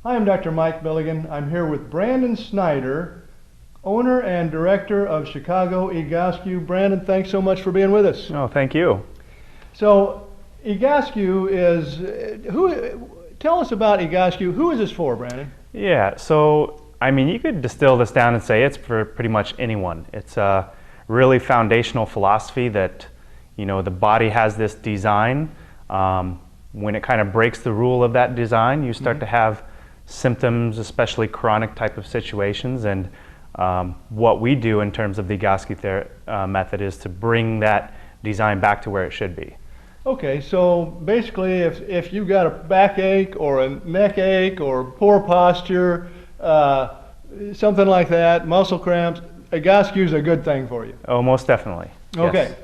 Hi, I'm Dr. Mike Milligan. I'm here with Brandon Snyder, owner and director of Chicago Egoscue. Brandon, thanks so much for being with us. Oh, thank you. So, Egoscue is, tell us about Egoscue. Who is this for, Brandon? Yeah, so, I mean, you could distill this down and say it's for pretty much anyone. It's a really foundational philosophy that, you know, the body has this design. When it kind of breaks the rule of that design, you start to have symptoms, especially chronic type of situations. And what we do in terms of the Egoscue method is to bring that design back to where it should be. Okay, so basically if you've got a backache or a neck ache or poor posture, something like that, muscle cramps, Egoscue is a good thing for you. Oh, most definitely. Okay, Yes.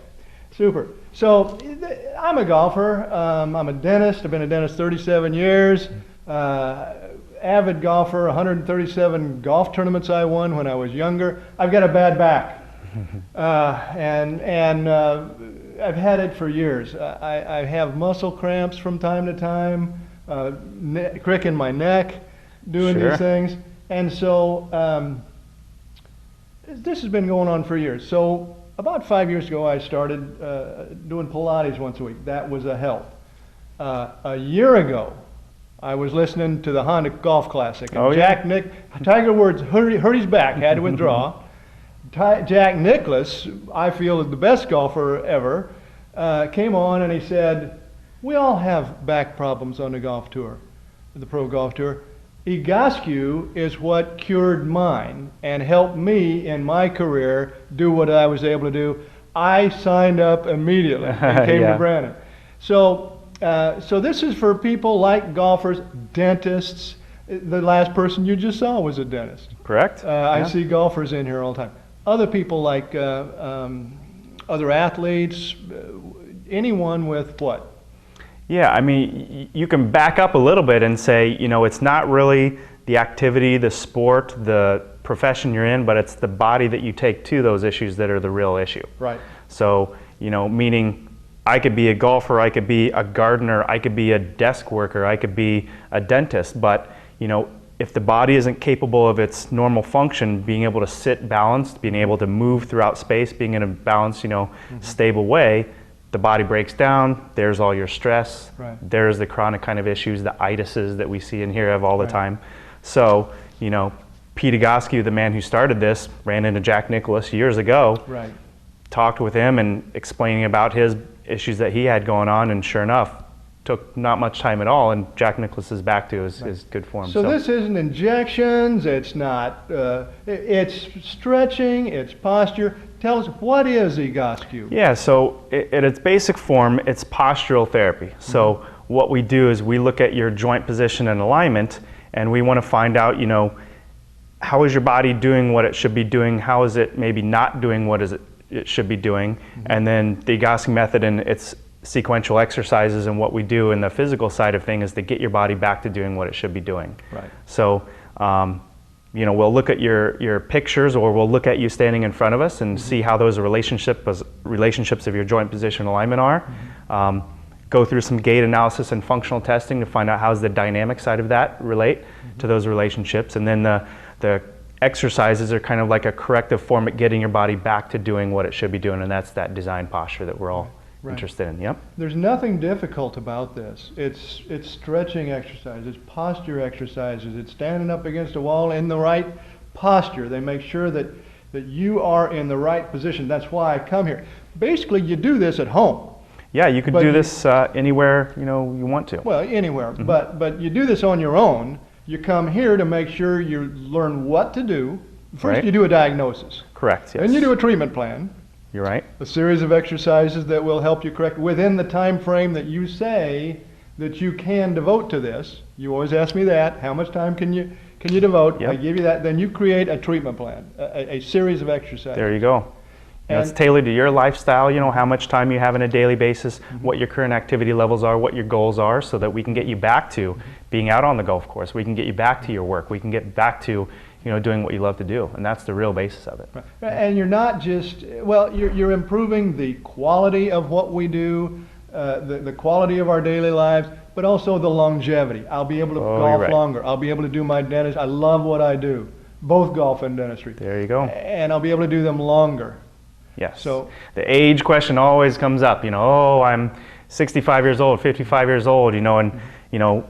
super. So I'm a golfer. I'm a dentist. I've been a dentist 37 years. Avid golfer, 137 golf tournaments I won when I was younger. I've got a bad back, and I've had it for years. I have muscle cramps from time to time, crick in my neck, doing Sure. these things, and so this has been going on for years. So about 5 years ago, I started doing Pilates once a week. That was a help. A year ago, I was listening to the Honda Golf Classic, and Tiger Woods hurt his back, had to withdraw. Jack Nicklaus, I feel is the best golfer ever, came on and he said, "We all have back problems on the golf tour, the pro golf tour. Egoscue is what cured mine and helped me in my career do what I was able to do." I signed up immediately and came to Brandon. So this is for people like golfers, dentists. The last person you just saw was a dentist. Correct? I see golfers in here all the time. Other people like other athletes, anyone with what? Yeah, I mean, you can back up a little bit and say, you know, it's not really the activity, the sport, the profession you're in, but it's the body that you take to those issues that are the real issue. Right. So, you know, meaning I could be a golfer, I could be a gardener, I could be a desk worker, I could be a dentist, but, you know, if the body isn't capable of its normal function, being able to sit balanced, being able to move throughout space, being in a balanced, you know, stable way, the body breaks down, there's all your stress, there's the chronic kind of issues, the itises that we see and hear of all the time. So, you know, Pete Egoscue, the man who started this, ran into Jack Nicklaus years ago, talked with him and explaining about his issues that he had going on, and sure enough, took not much time at all, and Jack Nicklaus is back to his good form. So this isn't injections, it's not, it's stretching, it's posture. Tell us, what is Egoscue? Yeah, so at its basic form, it's postural therapy. So what we do is we look at your joint position and alignment, and we want to find out, you know, how is your body doing what it should be doing? How is it maybe not doing what it should be doing? And then the Egoscue method and its sequential exercises and what we do in the physical side of things is to get your body back to doing what it should be doing. So, you know, we'll look at your pictures, or we'll look at you standing in front of us and see how those relationships of your joint position alignment are. Go through some gait analysis and functional testing to find out how's the dynamic side of that relate to those relationships. And then the exercises are kind of like a corrective form at getting your body back to doing what it should be doing, and that's that design posture that we're all interested in. Yep. There's nothing difficult about this. It's stretching exercises, it's posture exercises, it's standing up against a wall in the right posture. They make sure that you are in the right position. That's why I come here. Basically, you do this at home. Yeah, you could do this anywhere, you know, you want to. Well, anywhere, but you do this on your own. You come here to make sure you learn what to do. First, you do a diagnosis. Correct, yes. Then you do a treatment plan. You're right. A series of exercises that will help you correct within the time frame that you say that you can devote to this. You always ask me that. How much time can you devote? I give you that. Then you create a treatment plan, a series of exercises. There you go. And it's tailored to your lifestyle, you know, how much time you have on a daily basis, what your current activity levels are, what your goals are, so that we can get you back to being out on the golf course. We can get you back to your work. We can get back to, you know, doing what you love to do, and that's the real basis of it. And you're not just, well, you're improving the quality of what we do. the quality of our daily lives, but also the longevity. I'll be able to golf longer. I'll be able to do my dentist. I love what I do, both golf and dentistry. There you go. And I'll be able to do them longer. Yes. So the age question always comes up. Oh, I'm 65 years old, 55 years old. And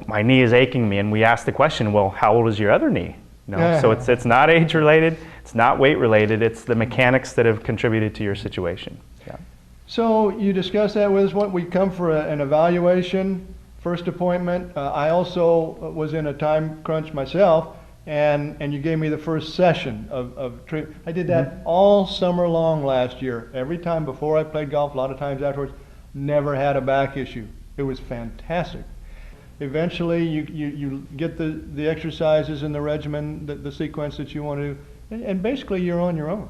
my knee is aching me, and we ask the question, well, how old is your other knee? So it's not age related. It's not weight related. It's the mechanics that have contributed to your situation. Yeah. So you discussed that with us. When we come for an evaluation, first appointment. I also was in a time crunch myself, and you gave me the first session of treatment. I did that all summer long last year. Every time before I played golf, a lot of times afterwards, never had a back issue. It was fantastic. Eventually, you get the exercises and the regimen, the sequence that you want to do, and basically you're on your own.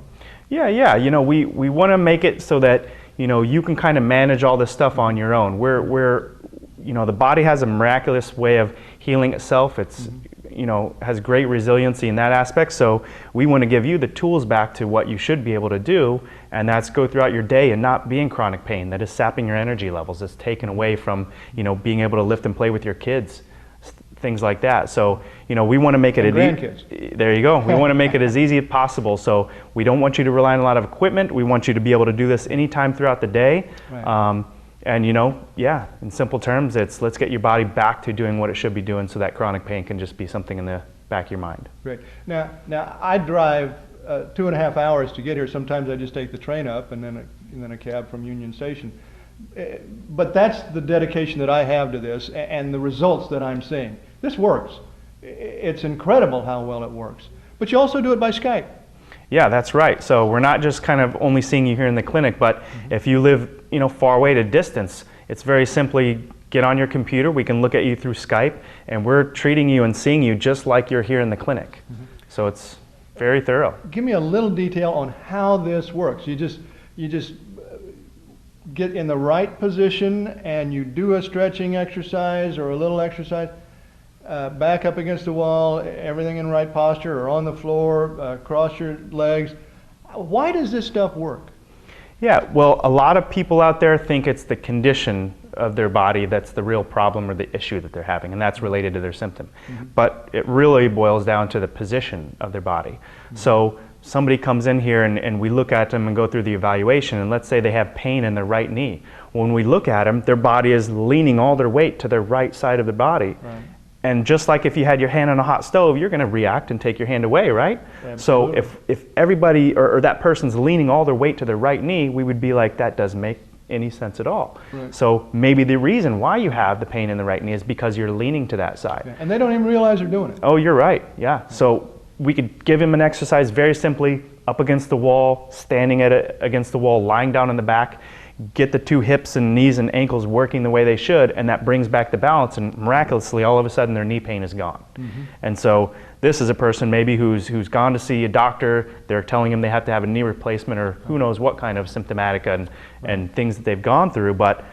Yeah. We want to make it so that you can kind of manage all this stuff on your own. The body has a miraculous way of healing itself. It's has great resiliency in that aspect. So we want to give you the tools back to what you should be able to do, and that's go throughout your day and not be in chronic pain that is sapping your energy levels. It's taken away from being able to lift and play with your kids, things like that. So we want to make it grandkids. There you go. We want to make it as easy as possible. So we don't want you to rely on a lot of equipment. We want you to be able to do this anytime throughout the day. Right. And in simple terms, it's let's get your body back to doing what it should be doing, so that chronic pain can just be something in the back of your mind. Great. Now I drive 2.5 hours to get here. Sometimes I just take the train up and then a cab from Union Station. But that's the dedication that I have to this and the results that I'm seeing. This works. It's incredible how well it works. But you also do it by Skype. Yeah, that's right. So we're not just kind of only seeing you here in the clinic, but if you live far away to distance, it's very simply get on your computer. We can look at you through Skype, and we're treating you and seeing you just like you're here in the clinic. So it's very thorough. Give me a little detail on how this works. You just get in the right position and you do a stretching exercise or a little exercise, back up against the wall, everything in right posture, or on the floor, cross your legs. Why does this stuff work? Yeah, well, a lot of people out there think it's the condition of their body that's the real problem or the issue that they're having, and that's related to their symptom. But it really boils down to the position of their body. So somebody comes in here and we look at them and go through the evaluation, and let's say they have pain in their right knee. When we look at them, their body is leaning all their weight to their right side of the body. Right. And just like if you had your hand on a hot stove, you're going to react and take your hand away, right? Absolutely. So if everybody or that person's leaning all their weight to their right knee, we would be like, that doesn't make any sense at all. Right. So maybe the reason why you have the pain in the right knee is because you're leaning to that side. Yeah. And they don't even realize they're doing it. Oh, you're right. Yeah. So we could give him an exercise very simply, up against the wall, standing against the wall, lying down on the back. Get the two hips and knees and ankles working the way they should, and that brings back the balance, and miraculously all of a sudden their knee pain is gone. And so this is a person maybe who's gone to see a doctor. They're telling him they have to have a knee replacement or who knows what kind of symptomatica and things that they've gone through, but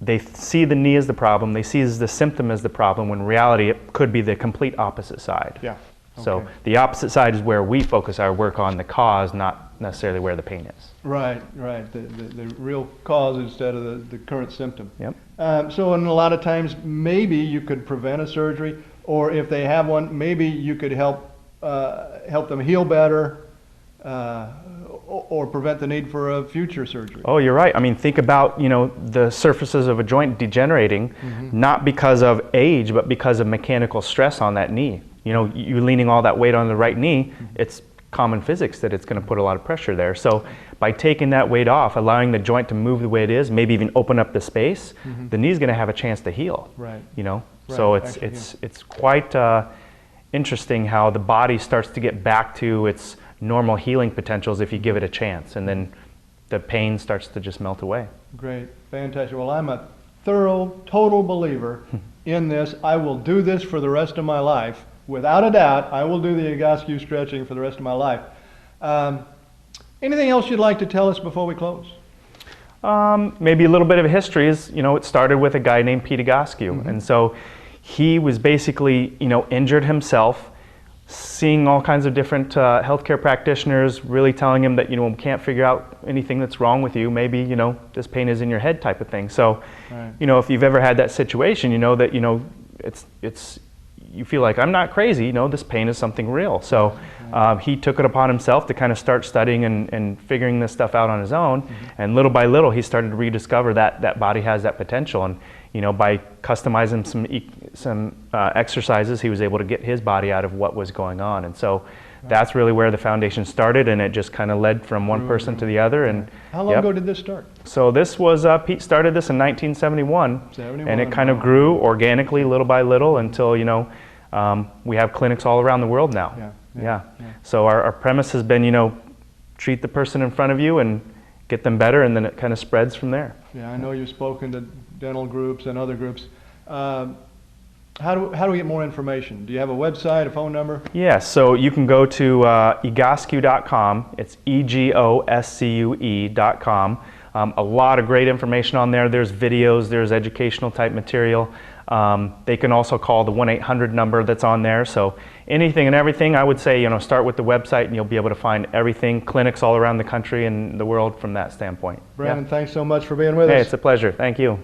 they see the knee as the problem, they see the symptom as the problem, when in reality it could be the complete opposite side. Yeah. Okay. So the opposite side is where we focus our work on the cause, not necessarily where the pain is. Right. The real cause instead of the current symptom. Yep. So in a lot of times, maybe you could prevent a surgery, or if they have one, maybe you could help them heal better, or prevent the need for a future surgery. Oh, you're right. I mean, think about the surfaces of a joint degenerating, not because of age, but because of mechanical stress on that knee. You're leaning all that weight on the right knee. It's common physics that it's going to put a lot of pressure there. So by taking that weight off, allowing the joint to move the way it is, maybe even open up the space, the knee's going to have a chance to heal. Right. So it's quite interesting how the body starts to get back to its normal healing potentials if you give it a chance, and then the pain starts to just melt away. Great, fantastic. Well, I'm a thorough, total believer in this. I will do this for the rest of my life. Without a doubt, I will do the Egoscue stretching for the rest of my life. Anything else you'd like to tell us before we close? Maybe a little bit of a history is, it started with a guy named Egoscue. And so he was basically, injured himself, seeing all kinds of different healthcare practitioners, really telling him that, you know, we can't figure out anything that's wrong with you. Maybe, you know, this pain is in your head type of thing. So, Right. you know, if you've ever had that situation, you know that, you know, you feel like, I'm not crazy, you know, this pain is something real. So he took it upon himself to kind of start studying and figuring this stuff out on his own. And little by little, he started to rediscover that body has that potential. And, you know, by customizing some exercises, he was able to get his body out of what was going on. And so that's really where the foundation started, and it just kind of led from one person to the other. And How long ago did this start? so this was, Pete started this in 1971, and it kind of grew organically little by little until, you know, we have clinics all around the world now. Yeah. So our premise has been, you know, treat the person in front of you and get them better, and then it kind of spreads from there. Yeah, I know you've spoken to dental groups and other groups. How do we get more information? Do you have a website, a phone number? Yeah, so you can go to egoscue.com. It's EGOSCUE.com. A lot of great information on there. There's videos, there's educational type material. They can also call the 1-800 number that's on there. So anything and everything, I would say, you know, start with the website and you'll be able to find everything, clinics all around the country and the world from that standpoint. Brandon, thanks so much for being with us. Hey, it's a pleasure. Thank you.